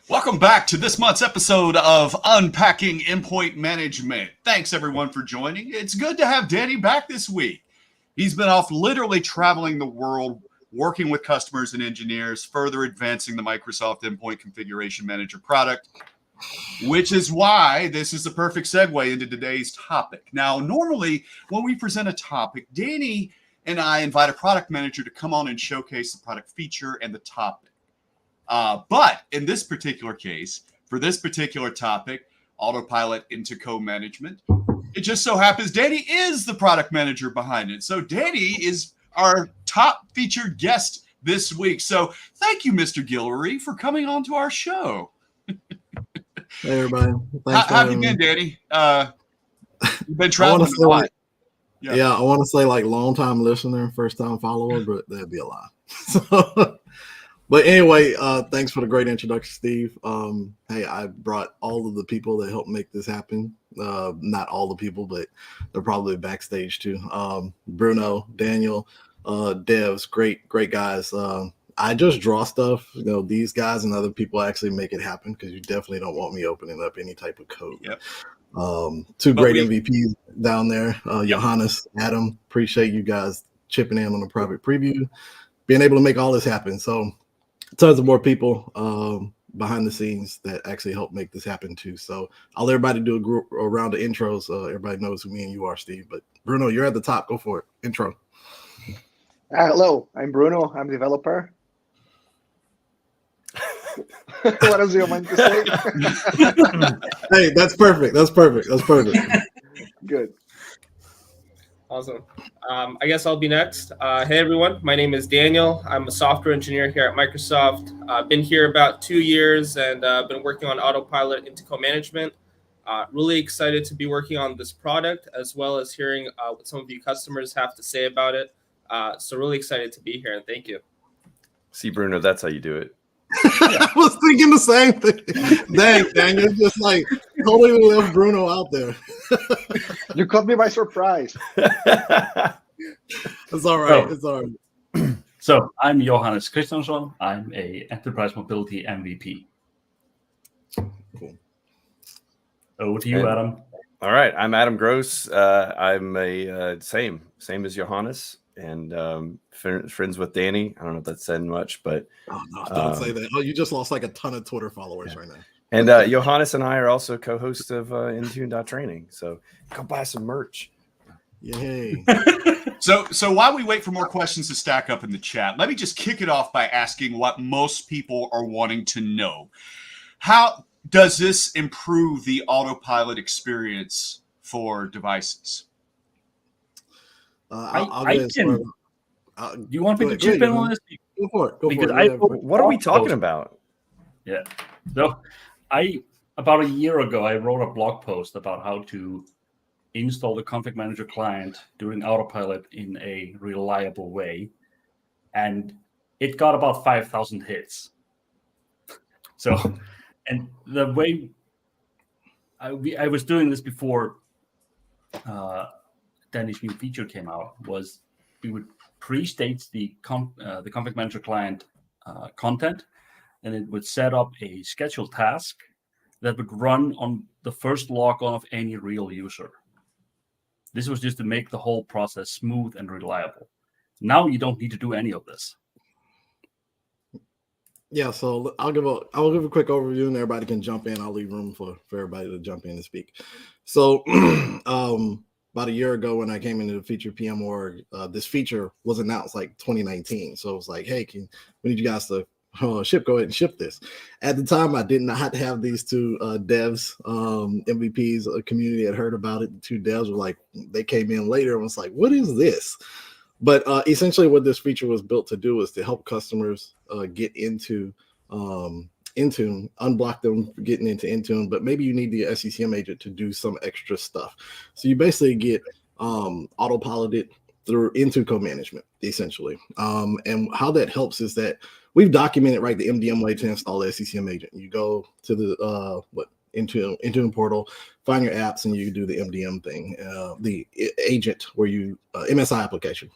Welcome back to this month's episode of Unpacking Endpoint Management. Thanks, everyone, for joining. It's good to have Danny back this week. He's been off literally traveling the world, working with customers and engineers, further advancing the Microsoft Endpoint Configuration Manager product, which is why this is the perfect segue into today's topic. Now, normally, when we present a topic, Danny and I invite a product manager to come on and showcase the product feature and the topic. But in this particular case, for this particular topic, Autopilot Intune Management, it just so happens Danny is the product manager behind it. So Danny is our top featured guest this week. So thank you, Mr. Guillory, for coming on to our show. Hey, everybody. How have you been, Danny? You've been traveling a lot. Yeah, I want to say like long-time listener, first-time follower, but that'd be a lie. So, but anyway, thanks for the great introduction, Steve. Hey, I brought all of the people that helped make this happen. Not all the people, but they're probably backstage too. Bruno, Daniel, devs, great guys. I just draw stuff. You know, these guys and other people actually make it happen because you definitely don't want me opening up any type of code. Yep. Two great MVPs down there, Johannes, Adam. Appreciate you guys chipping in on the private preview, being able to make all this happen. So tons of more people behind the scenes that actually help make this happen too. So I'll let everybody do a round of intros. Everybody knows who me and you are, Steve. But Bruno, you're at the top. Go for it. Intro. Hello, I'm Bruno. I'm a developer. What else do you mind to say? Hey, that's perfect. That's perfect. Good. Awesome. I guess I'll be next. Hey, everyone. My name is Daniel. I'm a software engineer here at Microsoft. I've been here about 2 years and been working on Autopilot Intune Management. Really excited to be working on this product as well as hearing what some of you customers have to say about it. So really excited to be here, and thank you. See, Bruno, that's how you do it. I was thinking the same thing. Dang, Daniel, just like totally left Bruno out there. You caught me by surprise. It's all right. It's all right. So I'm Johannes Christiansson. I'm a Enterprise Mobility MVP. Cool. Over to you, Adam. All right, I'm Adam Gross. I'm a same as Johannes, and friends with Danny. I don't know if that's saying much, but don't say that. Oh, you just lost like a ton of Twitter followers right now. And Johannes and I are also co-hosts of Intune.training. So go buy some merch. Yay. So while we wait for more questions to stack up in the chat, let me just kick it off by asking what most people are wanting to know. How does this improve the Autopilot experience for devices? Do you want me to chip in on this? Go for it. What are we talking about? Yeah. So about a year ago, I wrote a blog post about how to install the config manager client during Autopilot in a reliable way. And it got about 5,000 hits. So, and the way I was doing this before Danny's new feature came out was we would pre-state the config manager client content, and it would set up a scheduled task that would run on the first logon of any real user. This was just to make the whole process smooth and reliable. Now you don't need to do any of this. Yeah, so I'll give a quick overview and everybody can jump in. I'll leave room for everybody to jump in and speak. So about a year ago when I came into the feature PM org, this feature was announced like 2019. So it was like, hey, we need you guys to go ahead and ship this. At the time, I did not have these two devs, MVPs, a community had heard about it. The two devs were like, they came in later and was like, what is this? But essentially what this feature was built to do is to help customers get into Intune, unblock them from getting into Intune, but maybe you need the SCCM agent to do some extra stuff. So you basically get autopiloted through Intune management, essentially. And how that helps is that we've documented, right, the MDM way to install the SCCM agent. You go to the Intune portal, find your apps, and you do the MDM thing, the agent where you MSI application.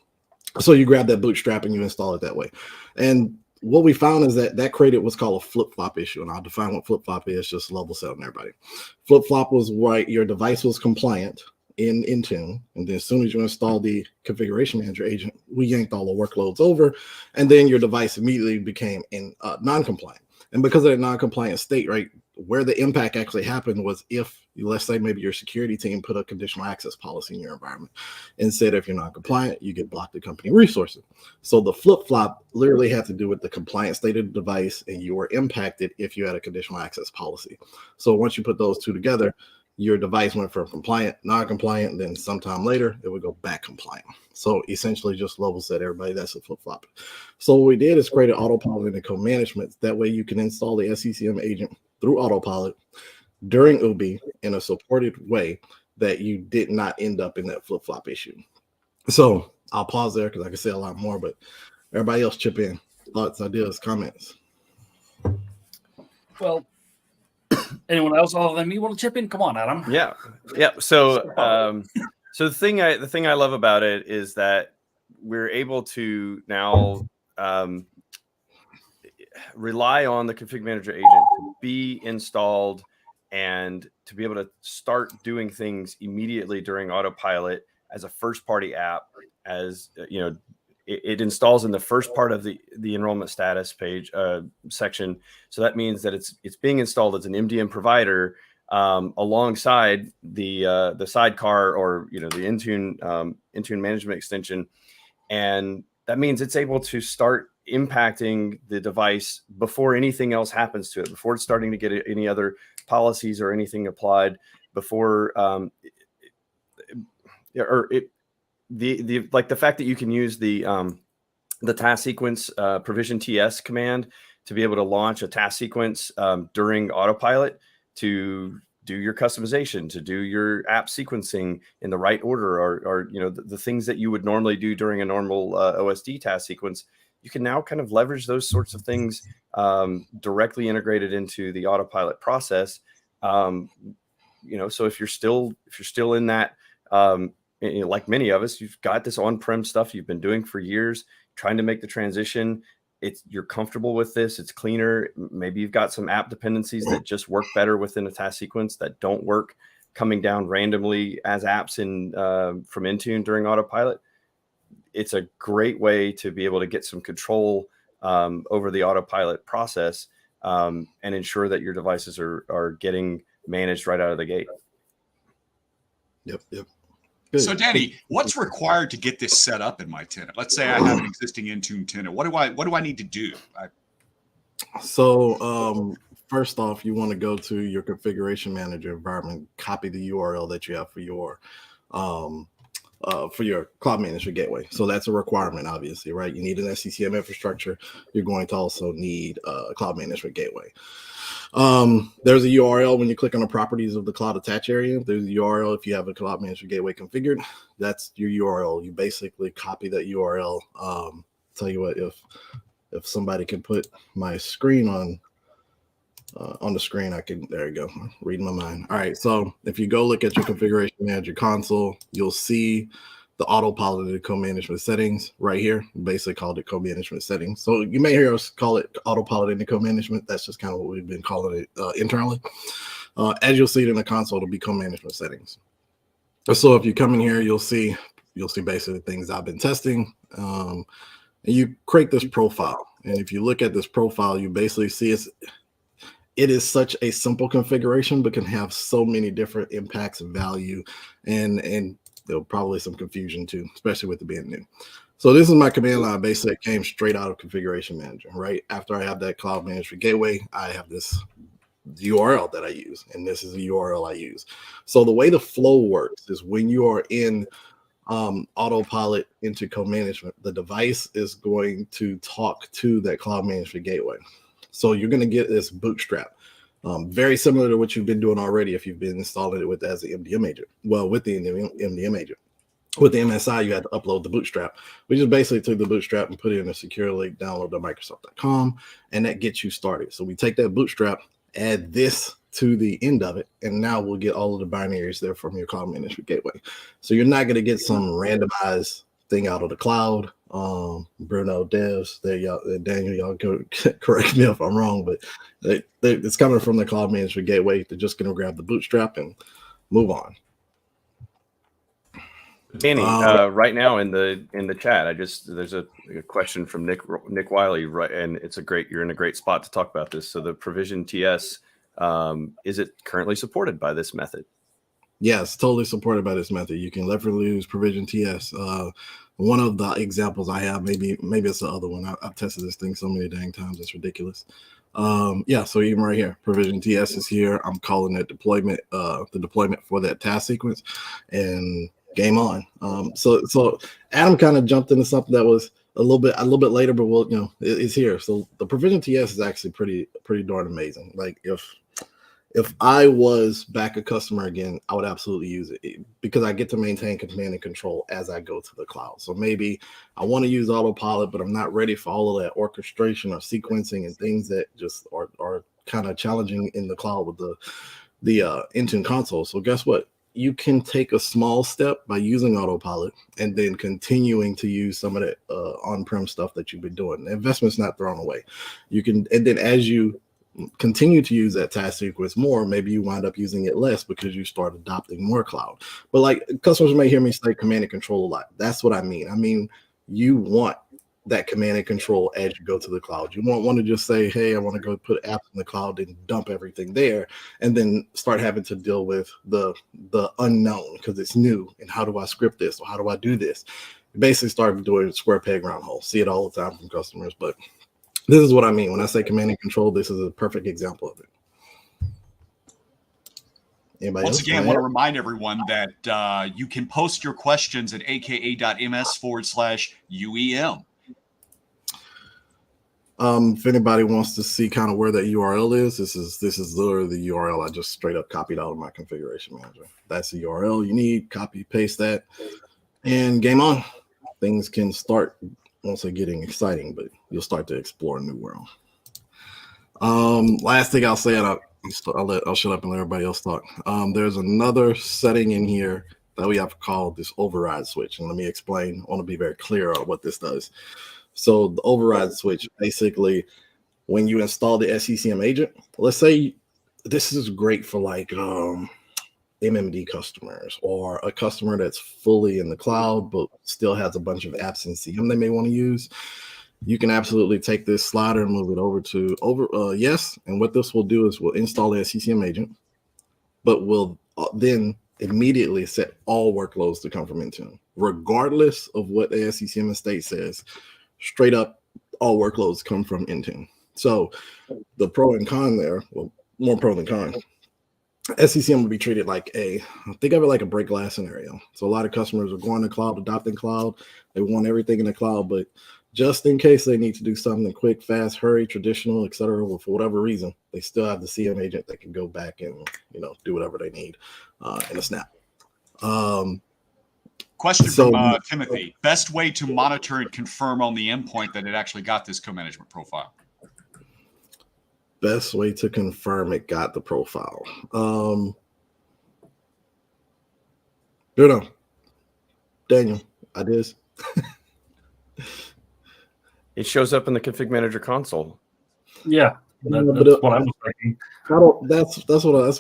So you grab that bootstrap and you install it that way. And what we found is that created what's called a flip-flop issue. And I'll define what flip-flop is, just level setting everybody. Flip-flop was right, your device was compliant in Intune, and then as soon as you install the configuration manager agent, we yanked all the workloads over, and then your device immediately became non-compliant. And because of that non-compliant state, right, where the impact actually happened was if, let's say, maybe your security team put a conditional access policy in your environment and said if you're not compliant, you get blocked the company resources. So the flip-flop literally had to do with the compliant state of the device, and you were impacted if you had a conditional access policy. So once you put those two together, your device went from compliant, non-compliant, and then sometime later, it would go back compliant. So essentially just level set everybody. That's a flip-flop. So what we did is create an Autopilot and co-management. That way you can install the Sccm agent through Autopilot during UBI in a supported way that you did not end up in that flip-flop issue. So I'll pause there because I can say a lot more, but everybody else chip in. Thoughts, ideas, comments. Well, anyone else other than me want to chip in? Come on, Adam. Yeah. So, so the thing I love about it is that we're able to now rely on the config manager agent to be installed and to be able to start doing things immediately during Autopilot as a first-party app. As you know, it installs in the first part of the enrollment status page section. So that means that it's being installed as an MDM provider alongside the sidecar or the Intune management extension, and that means it's able to start impacting the device before anything else happens to it, before it's starting to get any other policies or anything applied, before the fact that you can use the task sequence provision TS command to be able to launch a task sequence during Autopilot to do your customization, to do your app sequencing in the right order, or the things that you would normally do during a normal OSD task sequence. You can now kind of leverage those sorts of things directly integrated into the Autopilot process. So if you're still in that, like many of us, you've got this on-prem stuff you've been doing for years, trying to make the transition. You're comfortable with this. It's cleaner. Maybe you've got some app dependencies that just work better within a task sequence that don't work coming down randomly as apps from Intune during Autopilot. It's a great way to be able to get some control over the Autopilot process and ensure that your devices are getting managed right out of the gate. Yep. Good. So, Danny, what's required to get this set up in my tenant? Let's say I have an existing Intune tenant. What do I need to do? So, first off, you want to go to your configuration manager environment, copy the URL that you have for your cloud management gateway. So that's a requirement, obviously, right? You need an Sccm infrastructure. You're going to also need a cloud management gateway. There's a URL when you click on the properties of the cloud attach area. There's a URL if you have a cloud management gateway configured. That's your URL. You basically copy that URL. Tell you what, if somebody can put my screen on the screen, there you go, reading my mind. All right, so if you go look at your configuration manager console, you'll see the Autopilot and co-management settings right here. We basically called it co-management settings. So you may hear us call it Autopilot and co-management. That's just kind of what we've been calling it internally. As you'll see it in the console, it'll be co-management settings. So if you come in here, you'll see basically things I've been testing. And you create this profile. And if you look at this profile, you basically see it is such a simple configuration, but can have so many different impacts and value, and there'll probably some confusion too, especially with it being new. So this is my command line. Basically, it came straight out of Configuration Manager. Right after I have that Cloud Management Gateway, I have this URL that I use, and this is the URL I use. So the way the flow works is when you are in Autopilot into co-management, the device is going to talk to that Cloud Management Gateway. So you're going to get this bootstrap, very similar to what you've been doing already if you've been installing it with as the MDM agent. Well, with the MDM agent. With the MSI, you had to upload the bootstrap. We just basically took the bootstrap and put it in a secure link, download.microsoft.com, and that gets you started. So we take that bootstrap, add this to the end of it, and now we'll get all of the binaries there from your Cloud Management Gateway. So you're not going to get some randomized thing out of the cloud. Bruno, devs, Daniel, y'all go correct me if I'm wrong, but it's coming from the cloud management gateway. They're just going to grab the bootstrap and move on. Danny, right now in the chat, there's a question from Nick Wiley, right, and you're in a great spot to talk about this. So the provision TS, is it currently supported by this method? Yes, totally supported by this method. You can literally use provision TS. One of the examples I have, maybe it's the other one. I've tested this thing so many dang times, it's ridiculous. Yeah, so even right here, provision TS is here. I'm calling it deployment, the deployment for that task sequence, and game on. So Adam kind of jumped into something that was a little bit later, but it's here. So the provision TS is actually pretty darn amazing. Like if I was back a customer again, I would absolutely use it because I get to maintain command and control as I go to the cloud. So maybe I want to use Autopilot, but I'm not ready for all of that orchestration or sequencing and things that just are kind of challenging in the cloud with the Intune console. So guess what? You can take a small step by using Autopilot and then continuing to use some of that on-prem stuff that you've been doing. The investment's not thrown away. You can, and then as you continue to use that task sequence more, maybe you wind up using it less because you start adopting more cloud. But like customers may hear me say command and control a lot. That's what I mean. I mean, you want that command and control as you go to the cloud. You won't want to just say, hey, I want to go put apps in the cloud and dump everything there and then start having to deal with the unknown because it's new. And how do I script this? Or how do I do this? You basically start doing square peg round hole. See it all the time from customers. But this is what I mean. When I say command and control, this is a perfect example of it. Anybody Once else? again, I want to remind everyone that you can post your questions at aka.ms/UEM. If anybody wants to see kind of where that URL is, this is literally the URL I just straight up copied out of my configuration manager. That's the URL you need. Copy, paste that, and game on. Things can start, I won't say getting exciting, but you'll start to explore a new world. Last thing I'll say, and I'll shut up and let everybody else talk. There's another setting in here that we have called this override switch, and let me explain. I want to be very clear on what this does. So the override switch, basically, when you install the Sccm agent, let's say this is great for like MMD customers or a customer that's fully in the cloud but still has a bunch of apps in CM they may want to use. You can absolutely take this slider and move it over to yes. And what this will do is we'll install the Sccm agent, but we'll then immediately set all workloads to come from Intune, regardless of what the Sccm estate says. Straight up, all workloads come from Intune. So the pro and con there, well, more pro than con. Sccm will be treated like think of it like a break glass scenario. So a lot of customers are going to cloud, adopting cloud. They want everything in the cloud, but just in case they need to do something quick, fast, hurry, traditional, etc., well, for whatever reason, they still have the CM agent that can go back and do whatever they need in a snap. Question from Timothy. Best way to monitor and confirm on the endpoint that it actually got this co-management profile? Best way to confirm it got the profile. Daniel, ideas? It shows up in the config manager console. Yeah, that's what I was thinking. That's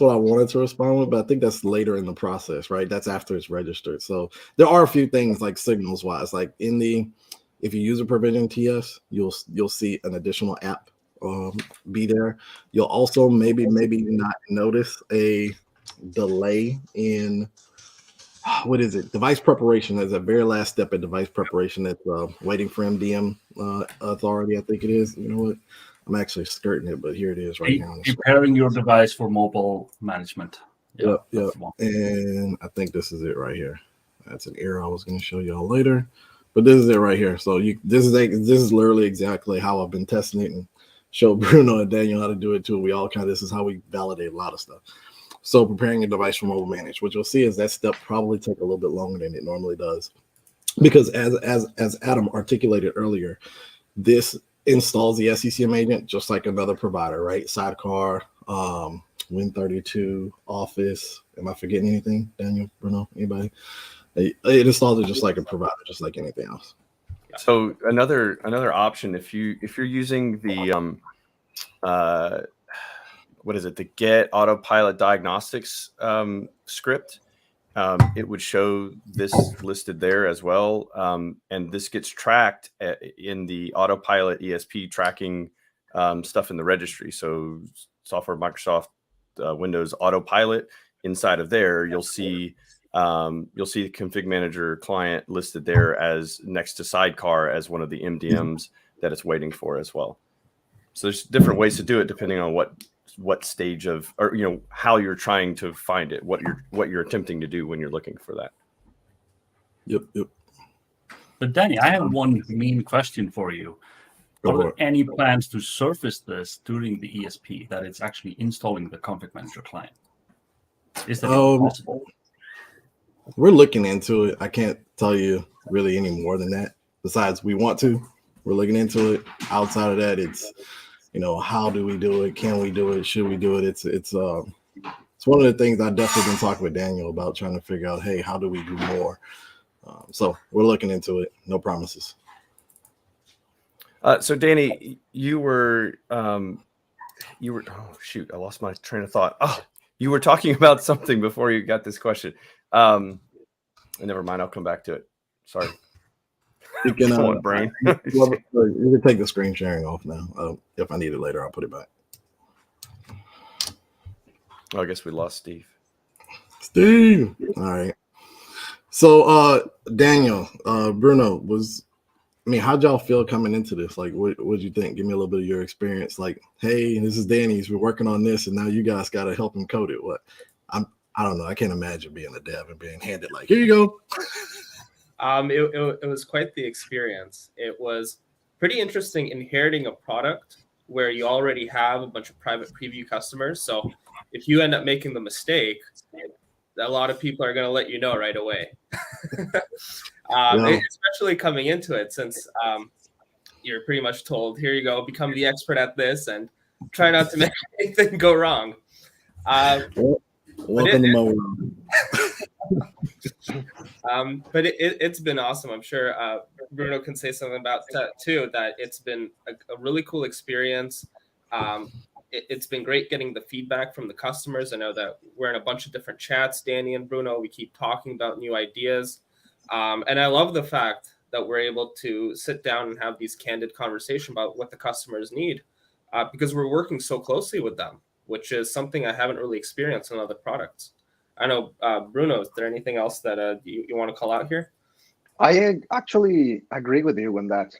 what I wanted to respond with, but I think that's later in the process, right? That's after it's registered. So there are a few things like signals wise, like if you use a provision TS, you'll see an additional app be there. You'll also maybe not notice a delay in what is it? Device preparation. There's a very last step in device preparation that's waiting for MDM authority. I think it is. You know what? I'm actually skirting it, but here it is right now. Preparing your device for mobile management. Yep. And I think this is it right here. That's an error I was going to show y'all later, but this is it right here. So this is literally exactly how I've been testing it and show Bruno and Daniel how to do it too. We all this is how we validate a lot of stuff. So preparing a device for mobile management, what you'll see is that step probably take a little bit longer than it normally does, because as Adam articulated earlier, this installs the Sccm agent just like another provider, right? Sidecar, Win32, Office. Am I forgetting anything? Daniel, Bruno, anybody? It installs it just like a provider, just like anything else. So another option, if you're using the what is it, the get Autopilot Diagnostics script, it would show this listed there as well, and this gets tracked in the Autopilot ESP tracking stuff in the registry. So software Microsoft Windows Autopilot, inside of there you'll see the config manager client listed there as next to sidecar as one of the MDMs that it's waiting for as well. So there's different ways to do it depending on what stage of, or how you're trying to find it, what you're attempting to do when you're looking for that. Yep. But Danny, I have one main question for you. Are there any plans to surface this during the ESP, that it's actually installing the config manager client? Is that possible? We're looking into it. I can't tell you really any more than that. Besides, we want to. We're looking into it. Outside of that, it's how do we do it? Can we do it? Should we do it? It's one of the things I definitely been talking with Daniel about, trying to figure out, hey, how do we do more? So we're looking into it. No promises. So Danny, you were oh shoot, I lost my train of thought. Oh, you were talking about something before you got this question. Never mind, I'll come back to it. Sorry. You can brain. You can take the screen sharing off now. If I need it later, I'll put it back. I guess we lost Steve. All right. So Daniel, Bruno, how'd y'all feel coming into this? Like, what'd you think? Give me a little bit of your experience. Like, hey, this is Danny's. We're working on this, and now you guys got to help him code it. I don't know. I can't imagine being a dev and being handed like, here you go. It was quite the experience. It was pretty interesting inheriting a product where you already have a bunch of private preview customers. So if you end up making the mistake, a lot of people are going to let you know right away. Especially coming into it, since you're pretty much told, here you go, become the expert at this and try not to make anything go wrong. Welcome to my world. But it's been awesome. I'm sure Bruno can say something about that too, that it's been a really cool experience. It's been great getting the feedback from the customers. I know that we're in a bunch of different chats, Danny and Bruno. We keep talking about new ideas. And I love the fact that we're able to sit down and have these candid conversations about what the customers need, because we're working so closely with them, which is something I haven't really experienced in other products. I know, Bruno, is there anything else that you want to call out here? I actually agree with you on that.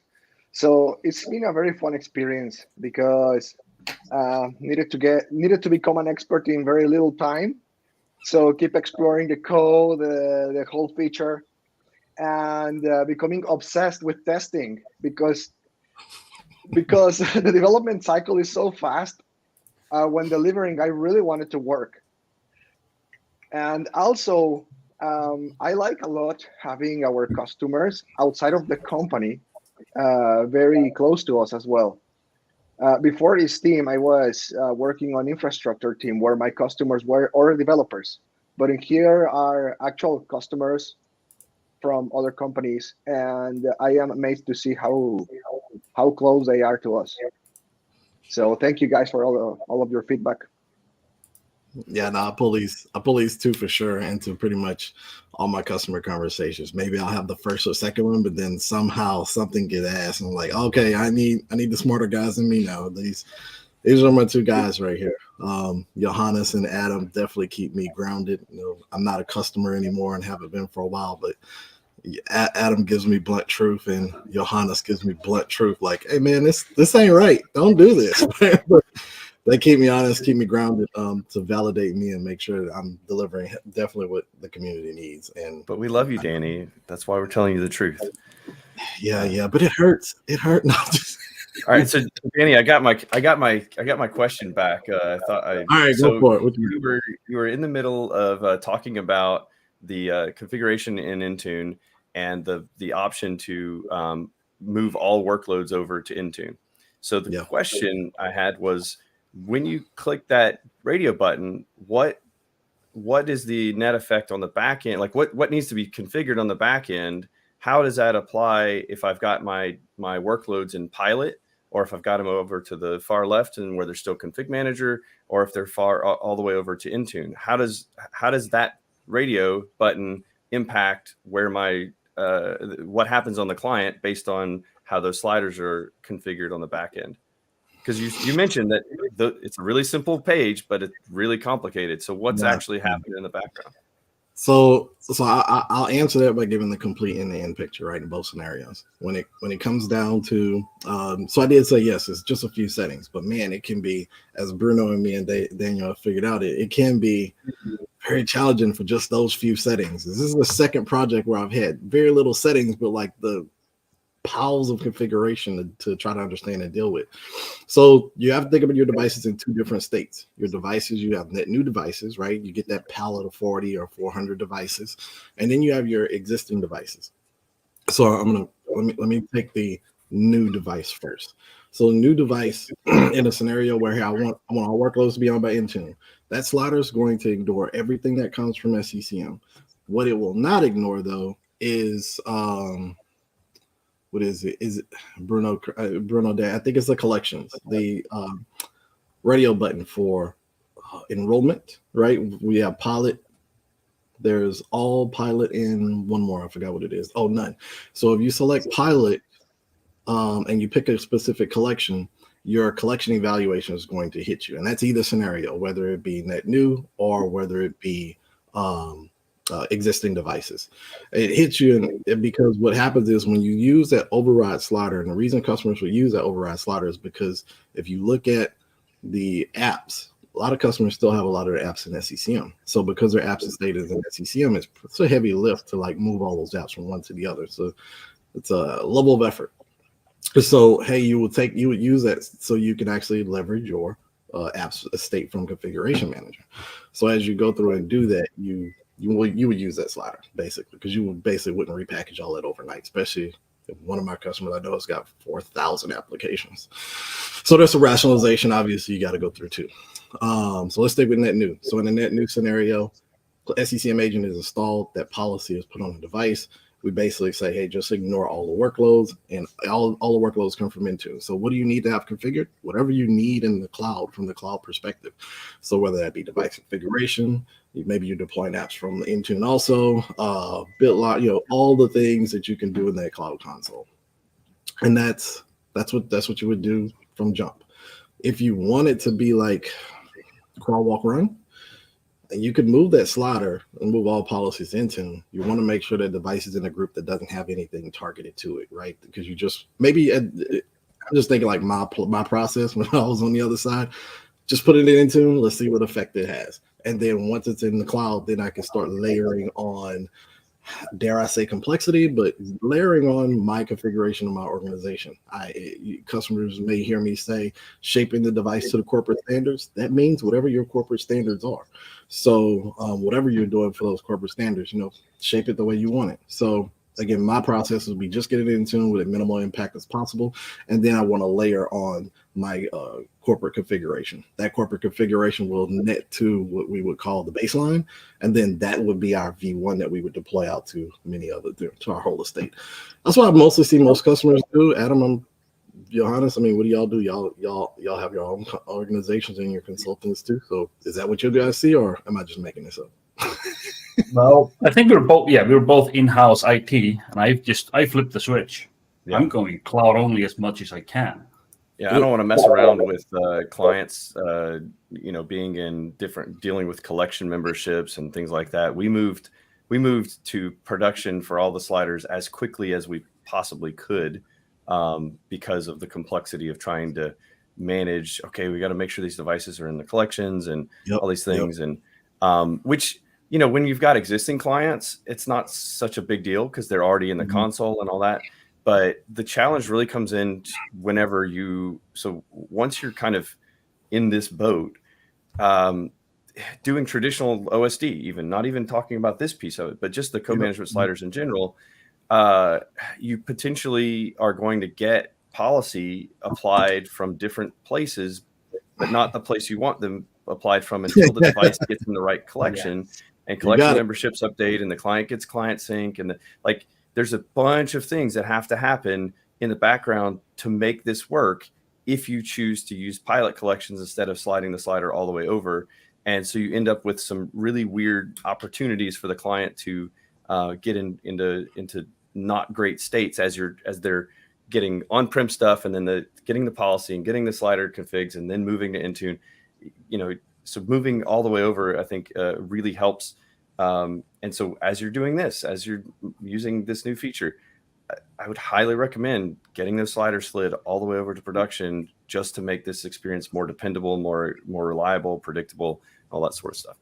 So it's been a very fun experience because needed to become an expert in very little time. So keep exploring the code, the whole feature, and becoming obsessed with testing because the development cycle is so fast. When delivering, I really want it to work. And also, I like a lot having our customers outside of the company very close to us as well. Before this team, I was working on infrastructure team where my customers were other developers. But in here are actual customers from other companies, and I am amazed to see how close they are to us. So thank you guys for all of your feedback. Yeah, no, I pull these two for sure into pretty much all my customer conversations. Maybe I'll have the first or second one, but then somehow something get asked, and I'm like, okay, I need the smarter guys than me now. These are my two guys right here. Johannes and Adam definitely keep me grounded. I'm not a customer anymore and haven't been for a while, but Adam gives me blunt truth, and Johannes gives me blunt truth. Like, hey man, this ain't right. Don't do this. But they keep me honest, keep me grounded, to validate me and make sure that I'm delivering definitely what the community needs. But we love you, Danny. That's why we're telling you the truth. Yeah, but it hurts. It hurt. No, all right, so Danny, I got my question back. All right, go for it. You were in the middle of talking about the configuration in Intune and the option to move all workloads over to Intune. So the question I had was, when you click that radio button, what what is the net effect on the back end? Like what needs to be configured on the back end? How does that apply if I've got my workloads in pilot, or if I've got them over to the far left and where there's still config manager, or if they're far all the way over to Intune? How does that radio button impact where my what happens on the client based on how those sliders are configured on the back end? Because you mentioned that it's a really simple page, but it's really complicated. So what's actually happening in the background? So I'll answer that by giving the complete end-to-end picture, right, in both scenarios. When it comes down to, so I did say, yes, it's just a few settings, but man, it can be, as Bruno and me and Daniel have figured out, it can be very challenging for just those few settings. This is the second project where I've had very little settings, but like the piles of configuration to try to understand and deal with. So you have to think about your devices in two different states. Your devices, you have net new devices, right? You get that palette of 40 or 400 devices, and then you have your existing devices. So let me take the new device first. So a new device in a scenario where I want all workloads to be on by Intune, that slider is going to ignore everything that comes from Sccm. What it will not ignore though is what is it? Is it Bruno Day? I think it's the collections, the radio button for enrollment, right? We have pilot. There's all pilot and one more. I forgot what it is. Oh, none. So if you select pilot and you pick a specific collection, your collection evaluation is going to hit you. And that's either scenario, whether it be net new or whether it be existing devices. It hits you because what happens is when you use that override slider, and the reason customers will use that override slider is because if you look at the apps, a lot of customers still have a lot of their apps in Sccm. So because their apps is stated in Sccm, it's a heavy lift to like move all those apps from one to the other. So it's a level of effort. So hey, you would use that so you can actually leverage your apps estate from configuration manager. So as you go through and do that, you would use that slider basically, because you wouldn't repackage all that overnight, especially if one of my customers I know has got 4,000 applications. So there's a rationalization obviously you got to go through too. So let's stay with net new. So in the net new scenario, Sccm agent is installed, that policy is put on the device. We basically say, hey, just ignore all the workloads, and all the workloads come from Intune. So what do you need to have configured? Whatever you need in the cloud from the cloud perspective. So whether that be device configuration, maybe you're deploying apps from Intune also, BitLock, all the things that you can do in that cloud console. And that's what you would do from jump. If you want it to be like crawl, walk, run, you could move that slider and move all policies into. You want to make sure that device is in a group that doesn't have anything targeted to it, right? Because you just I'm just thinking like my process when I was on the other side. Just put it in Intune. Let's see what effect it has, and then once it's in the cloud, then I can start layering on, dare I say, complexity, but layering on my configuration of my organization. Customers may hear me say shaping the device to the corporate standards. That means whatever your corporate standards are. So whatever you're doing for those corporate standards, shape it the way you want it. So again, my process would be just get it in tune with as minimal impact as possible. And then I want to layer on my corporate configuration. That corporate configuration will net to what we would call the baseline. And then that would be our V1 that we would deploy out to to our whole estate. That's what I mostly see most customers do. Adam, Johannes, what do y'all do? Y'all have your own organizations and your consultants too. So is that what you guys see, or am I just making this up? Well, I think we were both in-house IT, and I flipped the switch. Yeah. I'm going cloud only as much as I can. Yeah, I don't want to mess around with clients, being in dealing with collection memberships and things like that. We moved to production for all the sliders as quickly as we possibly could, because of the complexity of trying to manage. Okay, we got to make sure these devices are in the collections and all these things, and which. When you've got existing clients, it's not such a big deal because they're already in the console and all that. But the challenge really comes in once you're kind of in this boat, doing traditional OSD, even not even talking about this piece of it, but just the co-management sliders in general, you potentially are going to get policy applied from different places, but not the place you want them applied from until the device gets in the right collection, and collection memberships update, and the client gets client sync, and there's a bunch of things that have to happen in the background to make this work if you choose to use pilot collections instead of sliding the slider all the way over. And so you end up with some really weird opportunities for the client to get into not great states as they're getting on-prem stuff, and then getting the policy and getting the slider configs, and then moving to Intune. So moving all the way over, I think really helps. And so as you're doing this, as you're using this new feature, I would highly recommend getting those sliders slid all the way over to production, just to make this experience more dependable, more reliable, predictable, all that sort of stuff.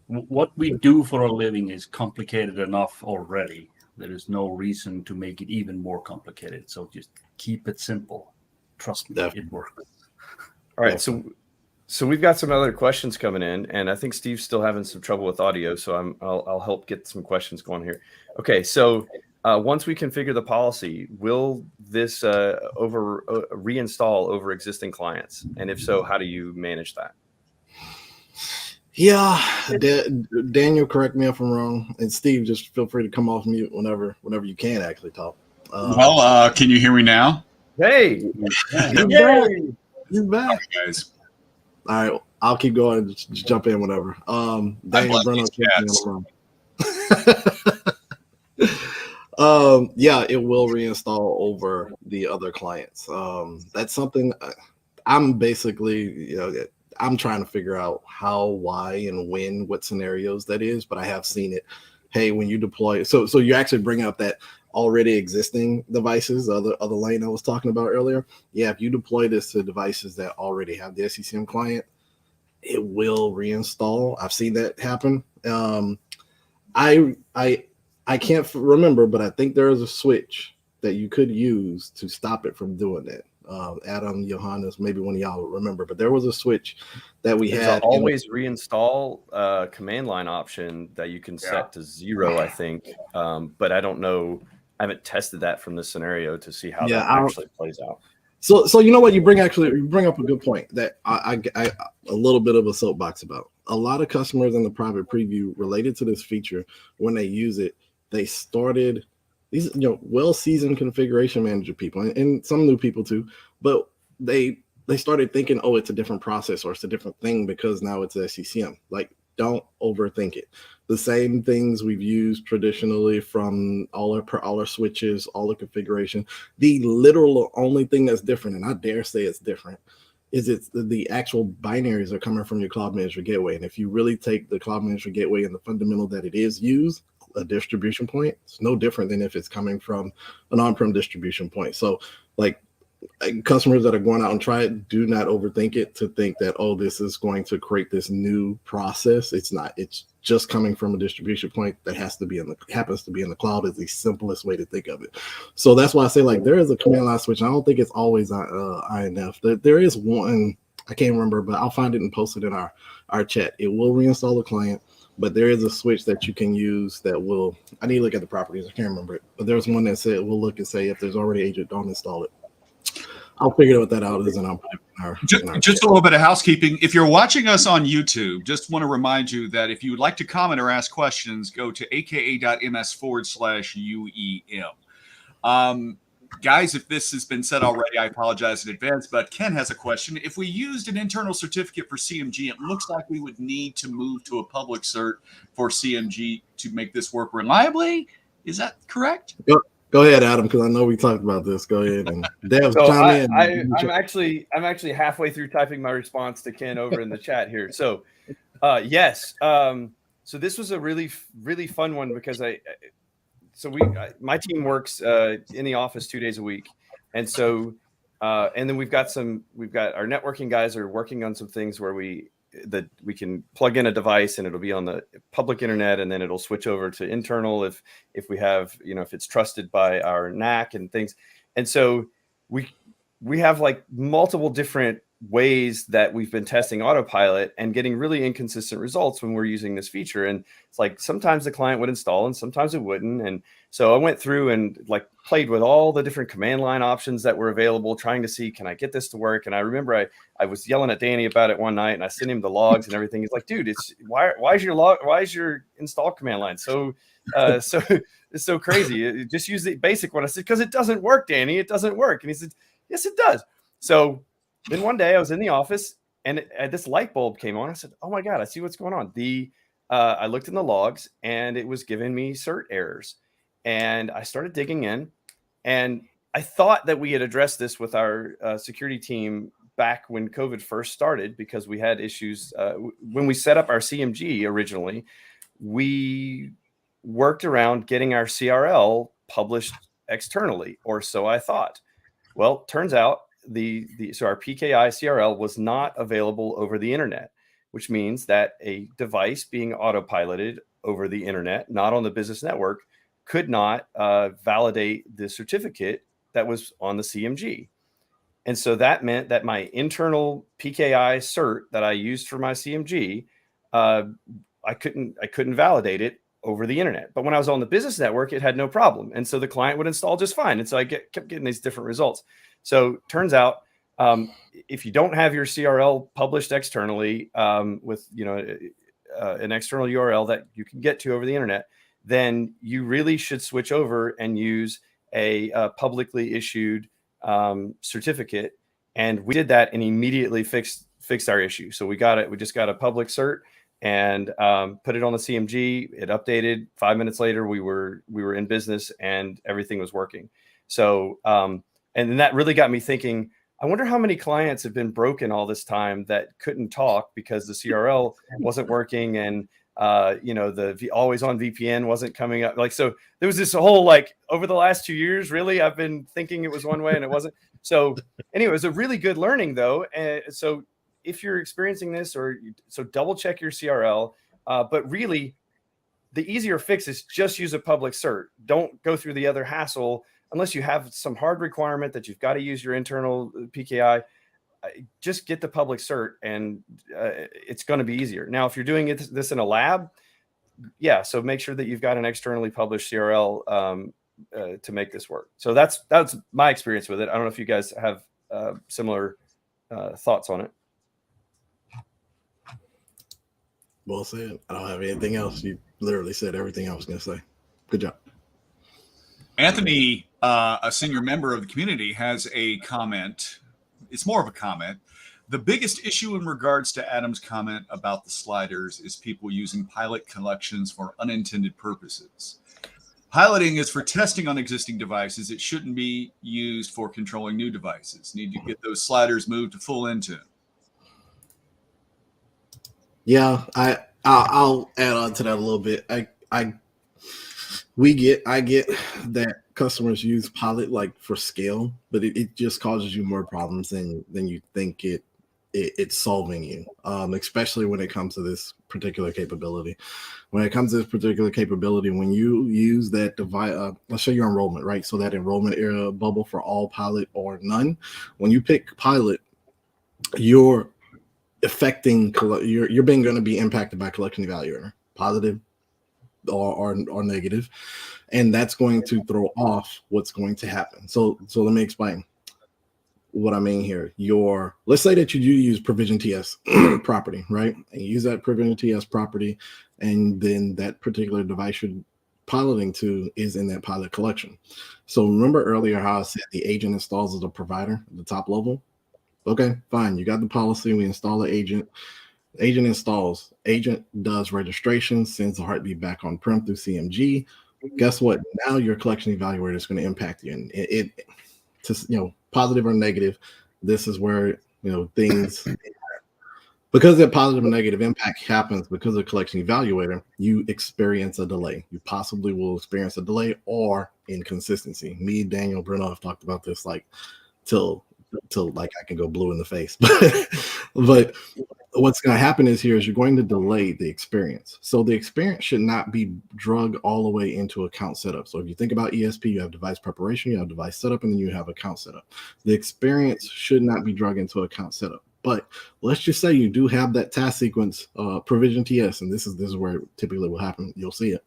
What we do for a living is complicated enough already. There is no reason to make it even more complicated. So just keep it simple. Trust me, it works. All right. So we've got some other questions coming in, and I think Steve's still having some trouble with audio. So I'll help get some questions going here. Okay. So once we configure the policy, will this reinstall over existing clients? And if so, how do you manage that? Yeah, Daniel, correct me if I'm wrong, and Steve, just feel free to come off mute whenever you can actually talk. Can you hear me now? Hey, you're back, guys. All right, I'll keep going. Just jump in whenever. Daniel, Bruno, yeah, it will reinstall over the other clients. That's something I'm basically, I'm trying to figure out how, why, and when, what scenarios that is, but I have seen it. Hey, when you deploy, so you actually bring up that already existing devices, other lane I was talking about earlier. Yeah, if you deploy this to devices that already have the Sccm client, it will reinstall. I've seen that happen. I can't remember, but I think there is a switch that you could use to stop it from doing that. Adam, Johannes, maybe one of y'all will remember, but there was a switch that we had. Always reinstall command line option that you can set to 0, I think. But I don't know. I haven't tested that from this scenario to see how that actually plays out. So you know what, you bring up a good point that I a little bit of a soapbox about. A lot of customers in the private preview related to this feature, when they use it, they started these well-seasoned configuration manager people and some new people too, but they started thinking, oh, it's a different process or it's a different thing because now it's Sccm. Like, don't overthink it. The same things we've used traditionally from all our switches, all the configuration. The literal only thing that's different, and I dare say it's different, is it's the actual binaries are coming from your Cloud Management Gateway. And if you really take the Cloud Management Gateway and the fundamental that it is used, a distribution point, it's no different than if it's coming from an on-prem distribution point. So like customers that are going out and try it, do not overthink it to think that, oh, this is going to create this new process. It's not. It's just coming from a distribution point that happens to be in the cloud is the simplest way to think of it. So that's why I say, like, there is a command line switch. I don't think it's always INF. There is one, I can't remember, but I'll find it and post it in our chat. It will reinstall the client, but there is a switch that you can use that will, I need to look at the properties, I can't remember it, but there's one that said we'll look and say if there's already agent, don't install it. I'll figure what that out is, and I'll put it in our just a little bit of housekeeping. If you're watching us on YouTube, just want to remind you that if you would like to comment or ask questions, go to aka.ms/UEM. Guys, if this has been said already, I apologize in advance, but Ken has a question. If we used an internal certificate for CMG, it looks like we would need to move to a public cert for CMG to make this work reliably. Is that correct? Go ahead, Adam, because I know we talked about this. Go ahead and Dev, so chime in. I'm actually halfway through typing my response to Ken over in the chat here. So yes. So this was a really, really fun one because my team works in the office 2 days a week. And so, and then we've got our networking guys are working on some things where we can plug in a device and it'll be on the public internet, and then it'll switch over to internal if we have, if it's trusted by our NAC and things. And so we have like multiple different ways that we've been testing Autopilot and getting really inconsistent results when we're using this feature. And it's like sometimes the client would install and sometimes it wouldn't. And So I went through and like played with all the different command line options that were available, trying to see, can I get this to work? And I remember I was yelling at Danny about it one night, and I sent him the logs and everything. He's like, dude, why is your install command line so it's so crazy? Just use the basic one. I said, because it doesn't work, Danny. It doesn't work. And he said, yes, it does. So then one day I was in the office, and this light bulb came on. I said, oh my God, I see what's going on. I looked in the logs, and it was giving me cert errors. And I started digging in, and I thought that we had addressed this with our security team back when COVID first started, because we had issues when we set up our CMG originally. We worked around getting our CRL published externally, or so I thought. Well, turns out so our PKI CRL was not available over the internet, which means that a device being autopiloted over the internet, not on the business network, could not validate the certificate that was on the CMG. And so that meant that my internal PKI cert that I used for my CMG, I couldn't validate it over the internet. But when I was on the business network, it had no problem. And so the client would install just fine. And so I kept getting these different results. So turns out, if you don't have your CRL published externally with an external URL that you can get to over the internet, then you really should switch over and use a publicly issued certificate. And we did that and immediately fixed our issue. So we got it. We just got a public cert and put it on the CMG. It updated. 5 minutes later, we were in business and everything was working. So and then that really got me thinking, I wonder how many clients have been broken all this time that couldn't talk because the CRL wasn't working, and the always on VPN wasn't coming up. Like, so there was this whole, like, over the last 2 years, really, I've been thinking it was one way and it wasn't. So anyway, it was a really good learning though. And so if you're experiencing this, so double check your CRL, but really the easier fix is just use a public cert. Don't go through the other hassle unless you have some hard requirement that you've got to use your internal PKI. Just get the public cert, and it's going to be easier. Now, if you're doing this in a lab, yeah, so make sure that you've got an externally published CRL to make this work. So that's my experience with it. I don't know if you guys have similar thoughts on it. Well said. I don't have anything else. You literally said everything I was going to say. Good job. Anthony, a senior member of the community, has a comment. It's more of a comment. The biggest issue in regards to Adam's comment about the sliders is people using pilot collections for unintended purposes. Piloting is for testing on existing devices. It shouldn't be used for controlling new devices. Need to get those sliders moved to full Intune. Yeah, I'll add on to that a little bit. I get that customers use pilot like for scale, but it just causes you more problems than you think it's solving you, especially when it comes to this particular capability. When it comes to this particular capability, when you use that device, let's show your enrollment, right? So that enrollment area bubble for all pilot or none. When you pick pilot, you're affecting, you're being going to be impacted by collection evaluator, positive or negative, and that's going to throw off what's going to happen. So let me explain what I mean here. Let's say that you do use provision TS property, right? And you use that provision TS property, and then that particular device you're piloting to is in that pilot collection. So remember earlier how I said the agent installs as a provider at the top level? Okay, fine. You got the policy. We install the agent. Agent installs. Agent does registration, sends the heartbeat back on prem through CMG. Guess what? Now your collection evaluator is going to impact you, and it positive or negative. This is where things, because that positive and negative impact happens because of the collection evaluator, you experience a delay. You possibly will experience a delay or inconsistency. Me, Daniel, Bruno have talked about this like till like I can go blue in the face. But what's going to happen is you're going to delay the experience. So the experience should not be drug all the way into account setup. So if you think about ESP, you have device preparation, you have device setup, and then you have account setup. The experience should not be drug into account setup. But let's just say you do have that task sequence provision TS, and this is where typically will happen. You'll see it.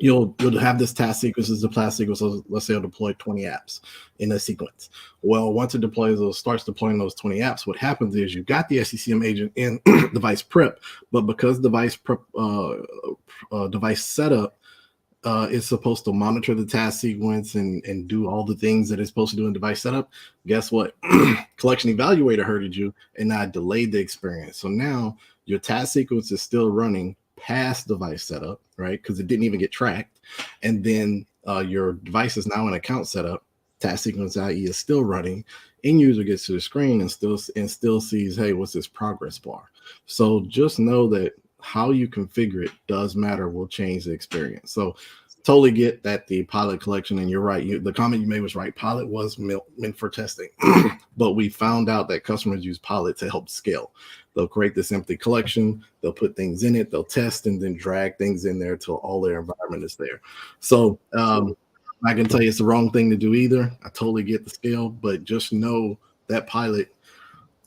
you'll have this task sequence as a task sequence. So let's say I'll deploy 20 apps in a sequence. Well, once it deploys those, starts deploying those 20 apps, what happens is you've got the SCCM agent in device prep, but because device prep, device setup is supposed to monitor the task sequence and do all the things that it's supposed to do in device setup, guess what? Collection evaluator herded you and now delayed the experience. So now your task sequence is still running past device setup, right? Because it didn't even get tracked. And then your device is now in account setup. Task sequence IE is still running. End user gets to the screen and still sees, hey, what's this progress bar? So just know that how you configure it does matter, will change the experience. So totally get that the pilot collection, and you're right. The comment you made was right. Pilot was meant for testing, but we found out that customers use pilot to help scale. They'll create this empty collection, they'll put things in it, they'll test, and then drag things in there till all their environment is there. So I can tell you it's the wrong thing to do either. I totally get the scale, but just know that pilot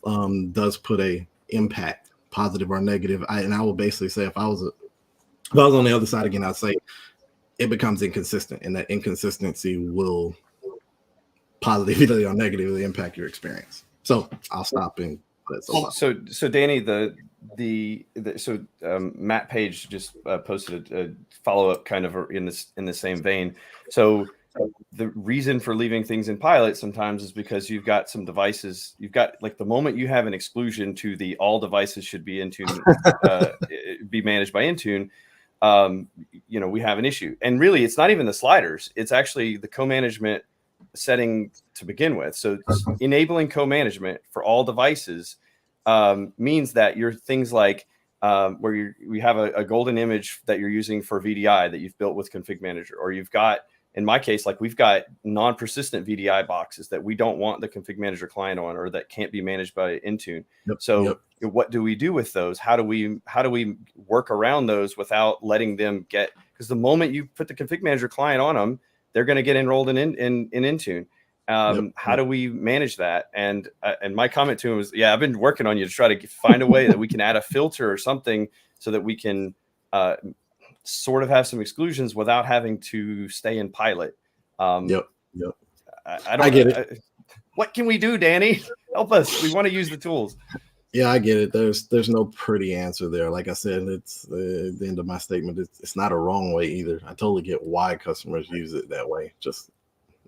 does put a impact, positive or negative. And I will basically say if I was on the other side again, I'd say it becomes inconsistent, and that inconsistency will positively or negatively impact your experience. So I'll stop and so Danny, Matt Page just posted a follow-up kind of in the same vein. So the reason for leaving things in pilot sometimes is because you've got some devices, you've got like the moment you have an exclusion to the all devices should be Intune, be managed by Intune, we have an issue. And really it's not even the sliders, it's actually the co-management setting to begin with. So enabling co-management for all devices means that your things like where we have a golden image that you're using for VDI that you've built with Config Manager, or you've got, in my case, like we've got non-persistent VDI boxes that we don't want the Config Manager client on, or that can't be managed by Intune. What do we do with those? How do we work around those without letting them get, because the moment you put the Config Manager client on them, they're going to get enrolled in Intune. How do we manage that? And my comment to him was, I've been working on you to try to find a way that we can add a filter or something so that we can sort of have some exclusions without having to stay in pilot. I get it. What can we do, Danny? Help us. We want to use the tools. Yeah, I get it. There's no pretty answer there. Like I said, it's the end of my statement. It's not a wrong way either. I totally get why customers use it that way. Just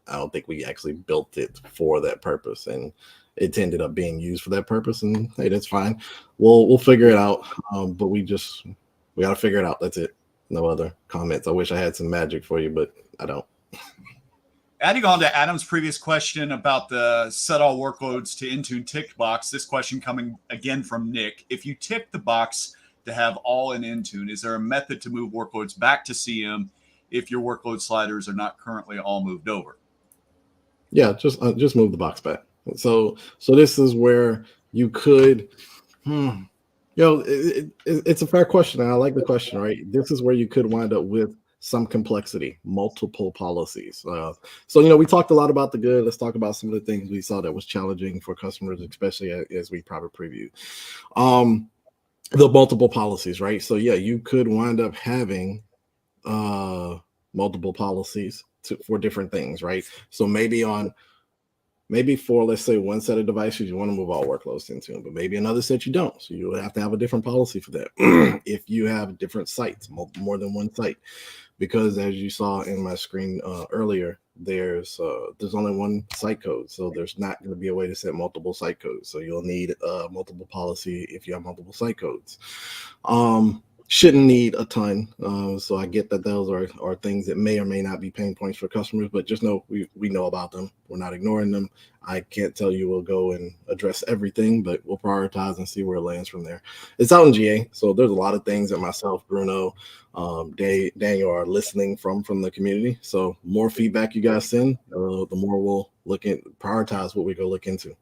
I don't think we actually built it for that purpose, and it ended up being used for that purpose. And hey, that's fine. We'll figure it out. But we got to figure it out. That's it. No other comments. I wish I had some magic for you, but I don't. Adding on to Adam's previous question about the set all workloads to Intune ticked box, this question coming again from Nick. If you tick the box to have all in Intune, is there a method to move workloads back to CM if your workload sliders are not currently all moved over? Yeah, just move the box back. So this is where you could, it's a fair question, and I like the question, right? This is where you could wind up with some complexity, multiple policies. So we talked a lot about the good. Let's talk about some of the things we saw that was challenging for customers, especially as we probably previewed. The multiple policies, right? So you could wind up having multiple policies for different things, right? So maybe for, let's say, one set of devices, you want to move all workloads into, but maybe another set you don't. So you would have to have a different policy for that. If you have different sites, more than one site, because as you saw in my screen earlier, there's only one site code. So there's not going to be a way to set multiple site codes. So you'll need multiple policy if you have multiple site codes. Shouldn't need a ton. So I get that those are things that may or may not be pain points for customers, but just know we know about them. We're not ignoring them. I can't tell you we'll go and address everything, but we'll prioritize and see where it lands from there. It's out in GA, so there's a lot of things that myself, Bruno, Daniel are listening from the community. So more feedback you guys send, the more we'll prioritize what we go look into.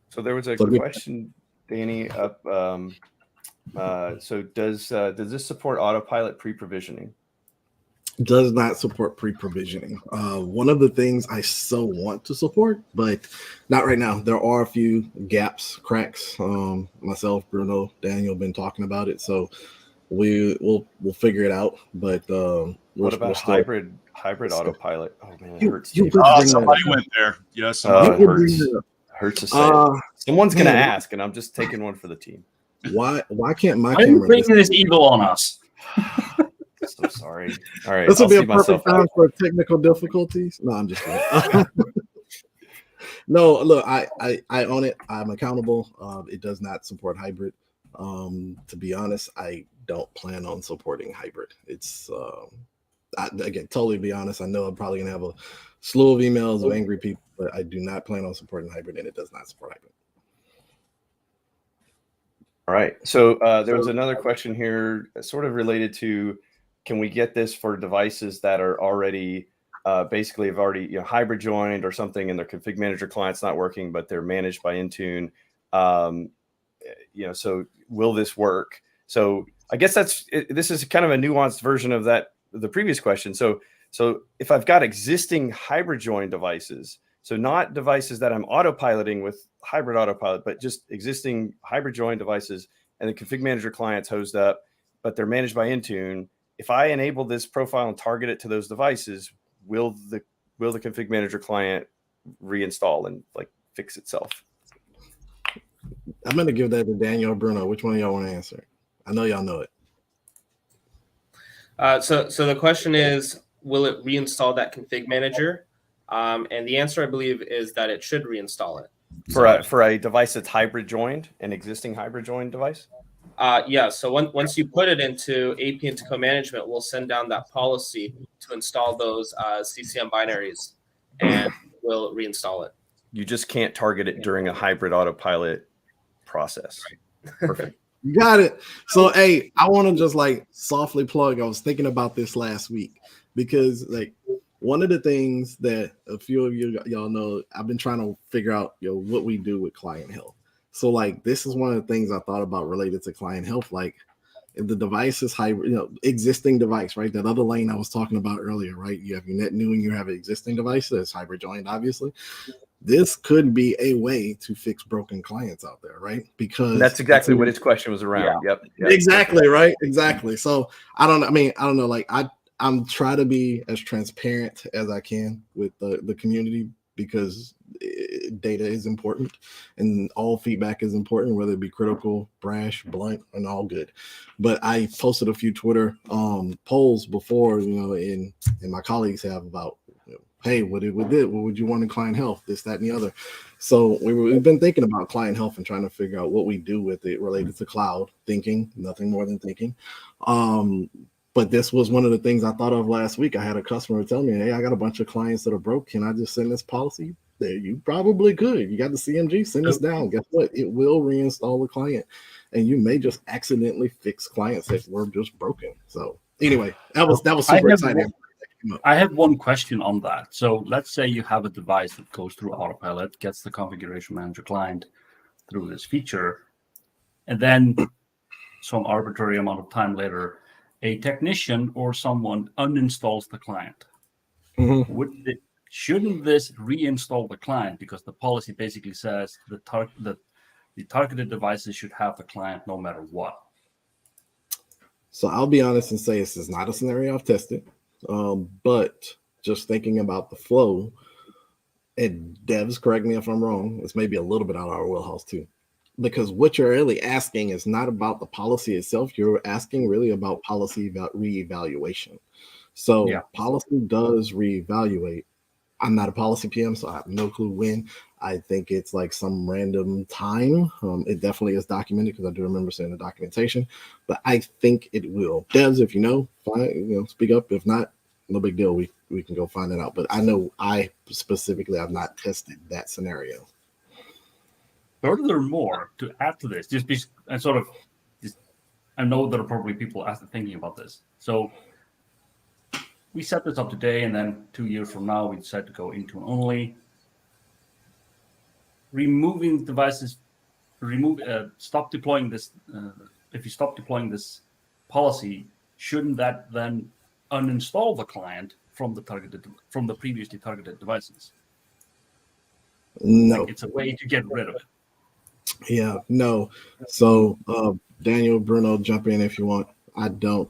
So there was a question, Danny, up. So does this support Autopilot pre-provisioning? Does not support pre-provisioning. One of the things I so want to support, but not right now. There are a few gaps, cracks. Myself, Bruno, Daniel have been talking about it. So we'll figure it out. But What about we're still, hybrid autopilot? Oh man, it you, hurts. you to did Oh, bring that somebody up. went there. Yes, Oh, somebody. it You did bring hurts. that up. Hurts to say it. Someone's gonna man, ask, and I'm just taking one for the team. Why can't my Why are you camera? bringing this evil on us? So sorry. All right, This I'll would be see a myself perfect time out. for technical difficulties. No, I'm just kidding. No, look, I own it. I'm accountable. It does not support hybrid. To be honest, I don't plan on supporting hybrid. It's again, totally be honest. I know I'm probably gonna have a slew of emails of angry people, but I do not plan on supporting hybrid, and it does not support hybrid. All right. So there was another question here, sort of related to, can we get this for devices that are already basically have already hybrid joined or something, and their config manager client's not working, but they're managed by Intune. So will this work? So I guess this is kind of a nuanced version of the previous question. So if I've got existing hybrid joined devices, so not devices that I'm autopiloting with hybrid autopilot, but just existing hybrid joined devices, and the config manager client's hosed up, but they're managed by Intune. If I enable this profile and target it to those devices, will the config manager client reinstall and fix itself? I'm going to give that to Daniel or Bruno. Which one of y'all want to answer? I know y'all know it. So the question is, will it reinstall that config manager? And the answer, I believe, is that it should reinstall it. For a device that's hybrid joined, an existing hybrid joined device? Yeah, so once you put it into AP into co-management, we'll send down that policy to install those CCM binaries, and we'll reinstall it. You just can't target it during a hybrid autopilot process. Right. Perfect. You got it. So, hey, I want to just softly plug. I was thinking about this last week because one of the things that a few of y'all know, I've been trying to figure out what we do with client health. So this is one of the things I thought about related to client health. If the device is hybrid, existing device, right? That other lane I was talking about earlier, right? You have your net new and you have an existing device that's hybrid joined, obviously. This could be a way to fix broken clients out there, right? Because that's exactly what his question was around. Yeah. Yep. Exactly, right? Exactly. So I don't know. I'm trying to be as transparent as I can with the community, because data is important and all feedback is important, whether it be critical, brash, blunt, and all good. But I posted a few Twitter polls before, and my colleagues have about, hey, what would you want in client health, this, that, and the other. So we've been thinking about client health and trying to figure out what we do with it related to cloud thinking, nothing more than thinking. But this was one of the things I thought of last week. I had a customer tell me, hey, I got a bunch of clients that are broke. Can I just send this policy? There, you probably could. You got the CMG, send this down. Guess what? It will reinstall the client. And you may just accidentally fix clients that were just broken. So anyway, that was super exciting. I have one question on that. So let's say you have a device that goes through Autopilot, gets the configuration manager client through this feature, and then some arbitrary amount of time later, a technician or someone uninstalls the client. Mm-hmm. Shouldn't this reinstall the client, because the policy basically says the targeted devices should have the client no matter what? So I'll be honest and say this is not a scenario I've tested, but just thinking about the flow, and devs, correct me if I'm wrong, it's maybe a little bit out of our wheelhouse too. Because what you're really asking is not about the policy itself. You're asking really about policy reevaluation. So policy does reevaluate. I'm not a policy PM, so I have no clue when. I think it's some random time. It definitely is documented because I do remember seeing the documentation, but I think it will. Devs, if you know, fine, speak up. If not, no big deal. We can go find it out. But I know I specifically have not tested that scenario. Furthermore, to add to this, I know there are probably people thinking about this. So we set this up today, and then 2 years from now, we decide to go Intune only. Removing devices, stop deploying this. If you stop deploying this policy, shouldn't that then uninstall the client from the previously targeted devices? No, it's a way to get rid of it. Yeah, no. So Daniel, Bruno, jump in if you want. I don't.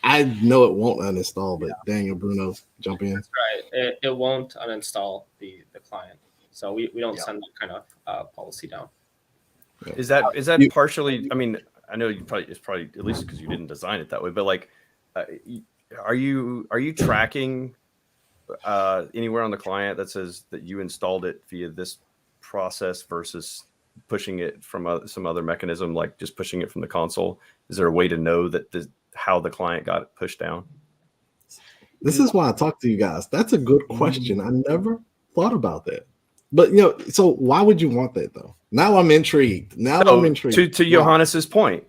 I know it won't uninstall, but Daniel, Bruno, jump in. That's right. It won't uninstall the client. So we don't send that kind of policy down. Is that partially? I mean, I know it's probably at least because you didn't design it that way. But like, are you tracking anywhere on the client that says that you installed it via this process versus pushing it from some other mechanism, like just pushing it from the console? Is there a way to know that how the client got it pushed down? This is why I talk to you guys. That's a good question. I never thought about that. But so why would you want that though? Now I'm intrigued. To Johannes's point,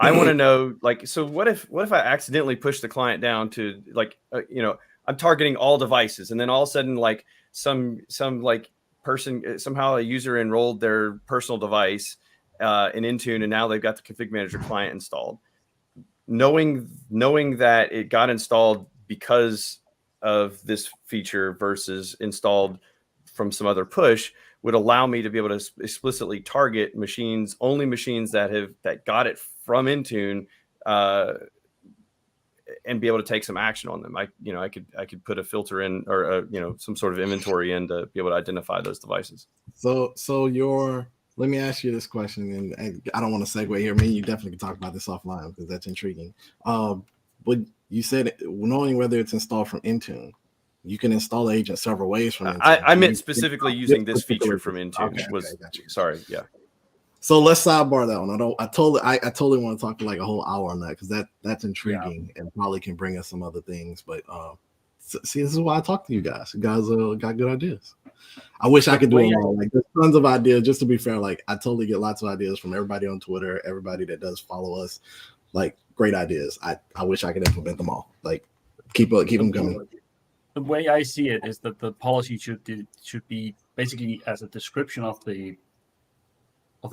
I want to know, like, so what if I accidentally push the client down to like, I'm targeting all devices, and then all of a sudden, like some like person, somehow a user enrolled their personal device in Intune, and now they've got the config manager client installed. Knowing that it got installed because of this feature versus installed from some other push would allow me to be able to explicitly target only machines that got it from Intune, and be able to take some action on them. I could put a filter in, or some sort of inventory in to be able to identify those devices. So let me ask you this question, and I don't want to segue here. Me and you definitely can talk about this offline because that's intriguing. But you said knowing whether it's installed from Intune, you can install the agent several ways from Intune. I meant specifically using this feature from Intune. Gotcha. Sorry, yeah. So let's sidebar that one. I totally want to talk for like a whole hour on that because that's intriguing and probably can bring us some other things. But see, this is why I talk to you guys. You guys got good ideas. I wish I could do them all. Like, there's tons of ideas. Just to be fair, like I totally get lots of ideas from everybody on Twitter, everybody that does follow us. Like, great ideas. I wish I could implement them all. Like, keep them coming. The way I see it is that the policy should be basically as a description of the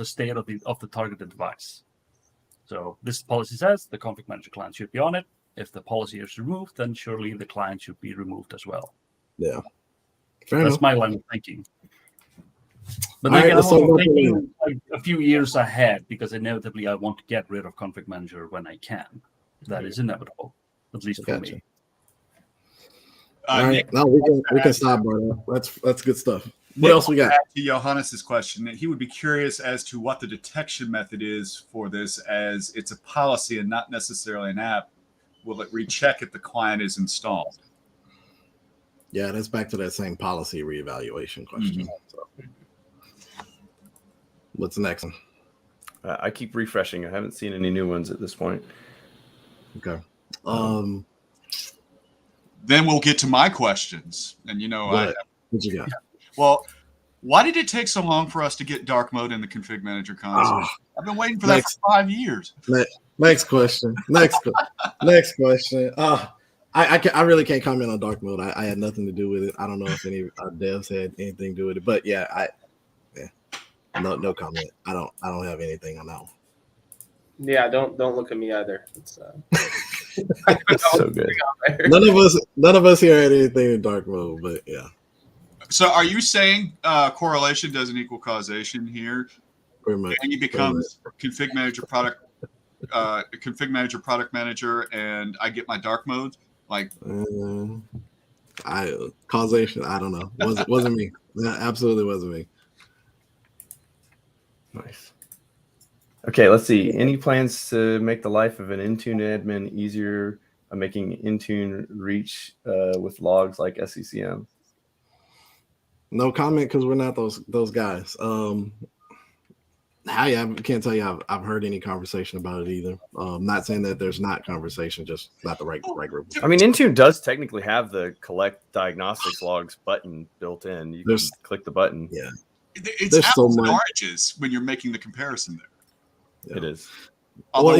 state of the targeted device. So this policy says the config manager client should be on it. If the policy is removed, then surely the client should be removed as well. Yeah. That's my line of thinking. But then I'm also thinking like a few years ahead, because inevitably I want to get rid of config manager when I can. That is inevitable, at least for me. All right, now we can stop, bro. That's good stuff. What else we got? To Johannes's question, he would be curious as to what the detection method is for this, as it's a policy and not necessarily an app. Will it recheck if the client is installed? Yeah, that's back to that same policy reevaluation question. So, what's the next one? I keep refreshing. I haven't seen any new ones at this point. Okay. Then we'll get to my questions. And what you got? Well, why did it take so long for us to get dark mode in the config manager console? I've been waiting for that for 5 years. Next question. Next question. I really can't comment on dark mode. I had nothing to do with it. I don't know if any devs had anything to do with it, but no comment. I don't have anything on that one. Yeah, don't look at me either. It's so good. None of us here had anything in dark mode, but yeah. So are you saying correlation doesn't equal causation here? Pretty much. And he becomes config manager product manager, and I get my dark mode? Like causation, I don't know. Wasn't me. That absolutely wasn't me. Nice. Okay, let's see. Any plans to make the life of an Intune admin easier by making Intune reach with logs like Sccm? No comment because we're not those guys. I can't tell you I've heard any conversation about it either. Not saying that there's not conversation, just not the right group. I mean, Intune does technically have the collect diagnostics logs button built in. You can click the button. Yeah, it's apples and oranges when you're making the comparison there. Yeah. It is. Well,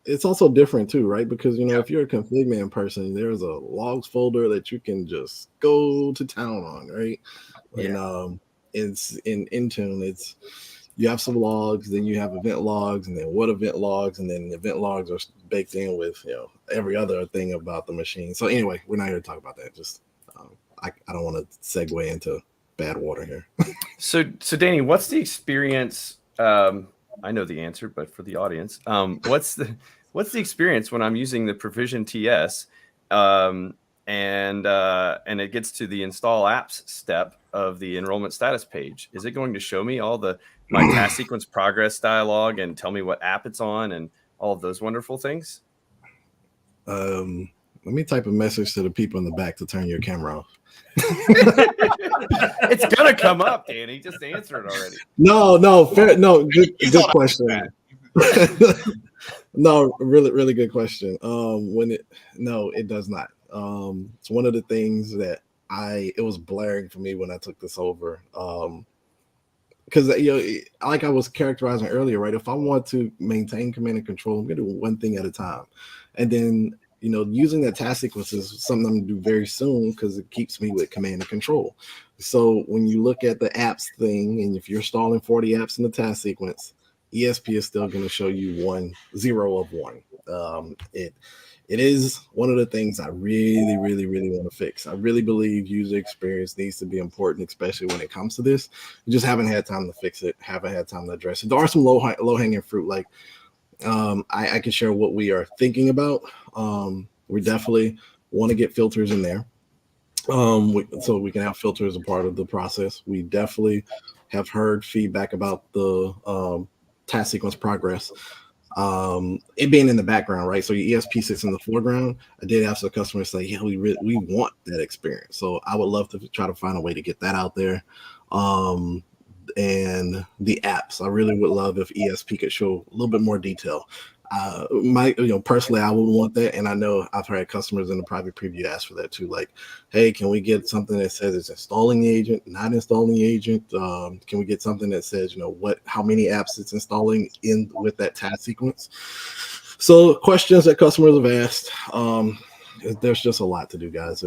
it's also different too, right? Because if you're a config man person, there's a logs folder that you can just go to town on, right? Yeah. And it's in Intune, you have some logs, then you have event logs, and then what event logs, and then event logs are baked in with every other thing about the machine. So anyway, we're not here to talk about that. Just I don't want to segue into bad water here. So Danny, what's the experience? I know the answer, but for the audience, what's what's the experience when I'm using the Provision TS, and it gets to the install apps step of the enrollment status page? Is it going to show me all my task sequence progress dialog and tell me what app it's on and all of those wonderful things? Let me type a message to the people in the back to turn your camera off. It's gonna come up, Danny. Just answer it already. No, fair. No, good question. No, really good question. It does not. It's one of the things that it was blaring for me when I took this over. Because like I was characterizing earlier, right? If I want to maintain command and control, I'm gonna do one thing at a time, and then using that task sequence is something I'm gonna do very soon because it keeps me with command and control. So when you look at the apps thing, and if you're installing 40 apps in the task sequence, ESP is still going to show you 0 of 1. It is one of the things I really want to fix. I really believe user experience needs to be important, especially when it comes to this. We just haven't had time to fix it, haven't had time to address it. There are some low-hanging fruit, like I can share what we are thinking about. We definitely want to get filters in there. So we can have filters as a part of the process. We definitely have heard feedback about the task sequence progress. It being in the background, right? So your ESP sits in the foreground. I did have some customers say, yeah, we want that experience. So I would love to try to find a way to get that out there. And the apps, I really would love if ESP could show a little bit more detail. Personally, I would want that, and I know I've had customers in the private preview ask for that too. Like, hey, can we get something that says it's installing the agent, not installing the agent? Can we get something that says, how many apps it's installing in with that task sequence? So questions that customers have asked. There's just a lot to do, guys.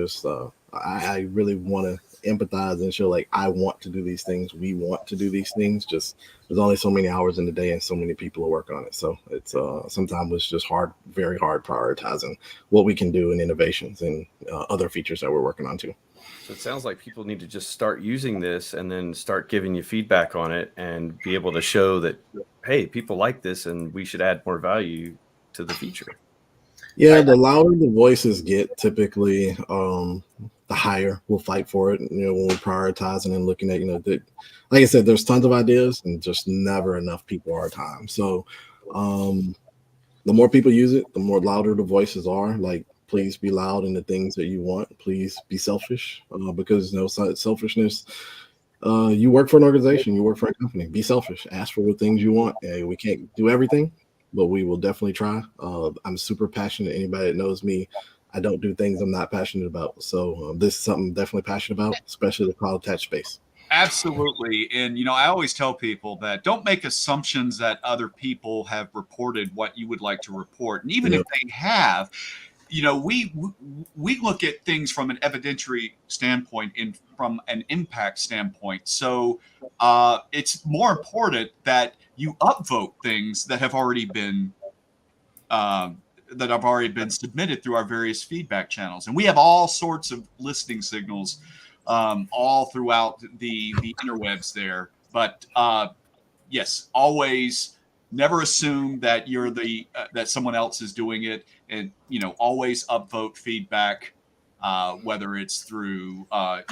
I really want to empathize and show like I want to do these things. We want to do these things. Just there's only so many hours in the day and so many people are working on it. So it's sometimes it's just very hard prioritizing what we can do and innovations and other features that we're working on too. So it sounds like people need to just start using this and then start giving you feedback on it and be able to show that, hey, people like this and we should add more value to the feature. Yeah, the louder the voices get, typically, the higher we'll fight for it. When we're prioritizing and looking at, like I said, there's tons of ideas and just never enough people or time. So, the more people use it, the more louder the voices are. Like, please be loud in the things that you want. Please be selfish, because selfishness. You work for an organization, you work for a company. Be selfish. Ask for the things you want. We can't do everything, but we will definitely try. I'm super passionate. Anybody that knows me, I don't do things I'm not passionate about. So this is something I'm definitely passionate about, especially the cloud attached space. Absolutely. And, I always tell people that don't make assumptions that other people have reported what you would like to report. And even if they have, we look at things from an evidentiary standpoint and from an impact standpoint. So it's more important that you upvote things that have already been submitted through our various feedback channels, and we have all sorts of listening signals all throughout the interwebs there. But yes, always never assume that you're that someone else is doing it, and always upvote feedback, whether it's through our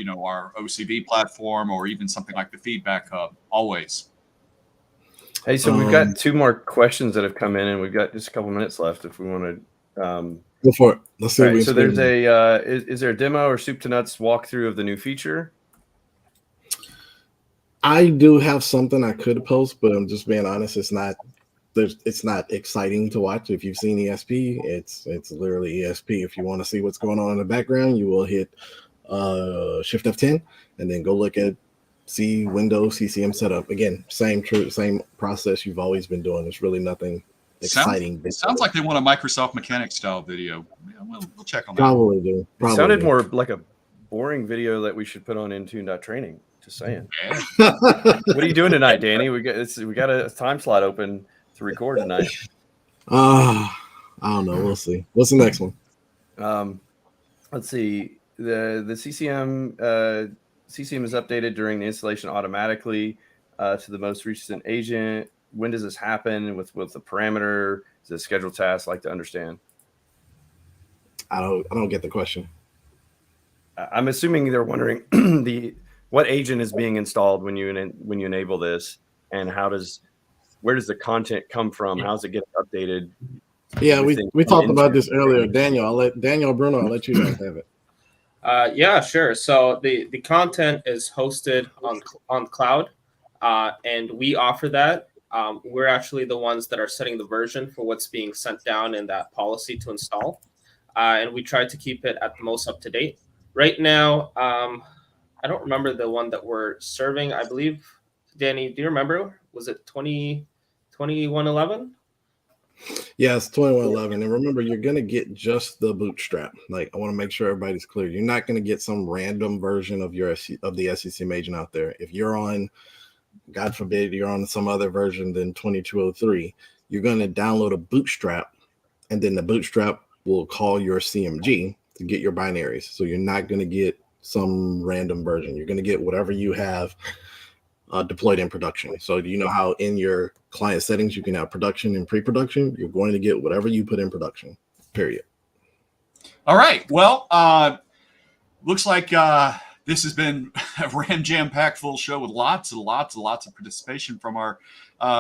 OCV platform or even something like the Feedback Hub. Always. Hey, so we've got 2 more questions that have come in, and we've got just a couple minutes left if we want to. Go for it. Let's see. Right, so there's is there a demo or soup to nuts walkthrough of the new feature? I do have something I could post, but I'm just being honest. It's not exciting to watch. If you've seen ESP, it's literally ESP. If you want to see what's going on in the background, you will hit Shift F10 and then go look at Windows Sccm setup. Again, same process you've always been doing. There's really nothing exciting. Sounds like they want a Microsoft Mechanics style video. Yeah, we'll check on that. Probably do. It sounded more like a boring video that we should put on Intune.training. Just saying. Yeah. What are you doing tonight, Danny? We got a time slot open to record tonight. I don't know. We'll see. What's the next one? Let's see. The CCM is updated during the installation automatically to the most recent agent. when does this happen with the parameter? Is it a scheduled task? I'd like to understand. I don't get the question. I'm assuming they're wondering what agent is being installed when you enable this, and where does the content come from? How does it get updated? Yeah, we talked about this earlier. Daniel, Bruno, I'll let you guys have it. Yeah, sure. So the content is hosted on cloud, and we offer that. We're actually the ones that are setting the version for what's being sent down in that policy to install, and we try to keep it at the most up to date. Right now, I don't remember the one that we're serving. I believe, Danny, do you remember? Was it 2111? Yes, 2111. And remember, you're going to get just the bootstrap. Like, I want to make sure everybody's clear. You're not going to get some random version of the SCCM agent out there. If you're on, God forbid, you're on some other version than 2203, you're going to download a bootstrap, and then the bootstrap will call your CMG to get your binaries. So you're not going to get some random version. You're going to get whatever you have deployed in production. So you know how in your client settings you can have production and pre-production? You're going to get whatever you put in production, period. All right. Well, looks like this has been a jam-packed full show with lots and lots of participation from our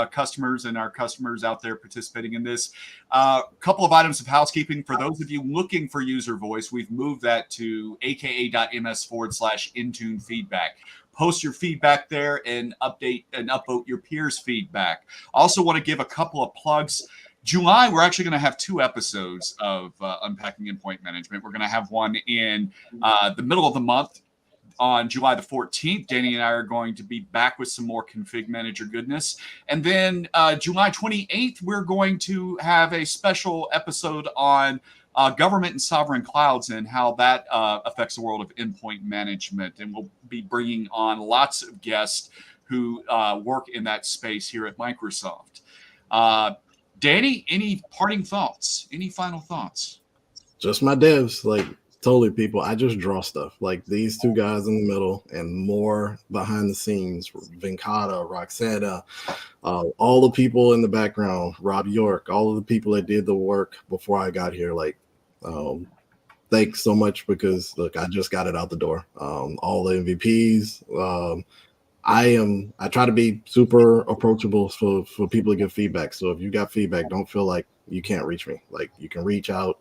customers and our customers out there participating in this. A couple of items of housekeeping. For those of you looking for user voice, we've moved that to aka.ms/Intune feedback. Post your feedback there and upvote your peers' feedback. Also want to give a couple of plugs. July, we're actually going to have 2 episodes of Unpacking Endpoint Management. We're going to have one in the middle of the month on July the 14th. Danny and I are going to be back with some more config manager goodness. And then July 28th, we're going to have a special episode on government and sovereign clouds and how that affects the world of endpoint management. And we'll be bringing on lots of guests who work in that space here at Microsoft. Danny, any parting thoughts? Any final thoughts? Just my devs, like totally people. I just draw stuff like these 2 guys in the middle and more behind the scenes. Venkata, Roxana, all the people in the background, Rob York, all of the people that did the work before I got here. Like, thanks so much because look, I just got it out the door. All the MVPs. I try to be super approachable for people to give feedback. So if you got feedback, don't feel like you can't reach me. Like you can reach out,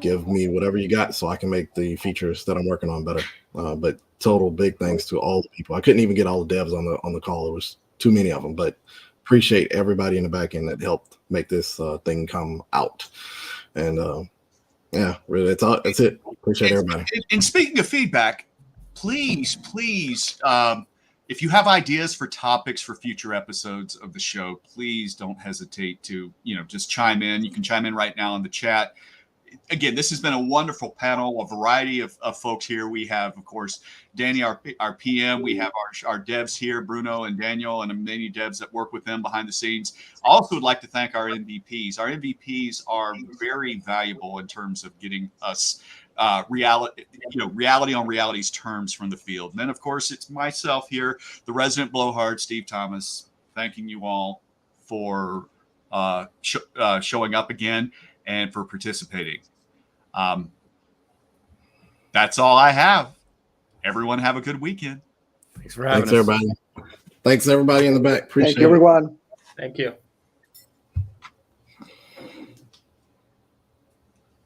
give me whatever you got so I can make the features that I'm working on better. But total big thanks to all the people. I couldn't even get all the devs on the call. There was too many of them, but appreciate everybody in the back end that helped make this thing come out. And yeah, really, that's it. Appreciate everybody. And speaking of feedback, please, if you have ideas for topics for future episodes of the show, please don't hesitate to, just chime in. You can chime in right now in the chat. Again, this has been a wonderful panel, a variety of folks here. We have, of course, Danny, our PM. We have our devs here, Bruno and Daniel, and many devs that work with them behind the scenes. I also would like to thank our MVPs. Our MVPs are very valuable in terms of getting us reality on reality's terms from the field. And then, of course, it's myself here, the resident blowhard, Steve Thomas, thanking you all for showing up again and for participating. That's all I have. Everyone have a good weekend. Thanks for having us. Thanks, everybody. Thanks, everybody in the back. Appreciate it. Thank you, everyone. Thank you.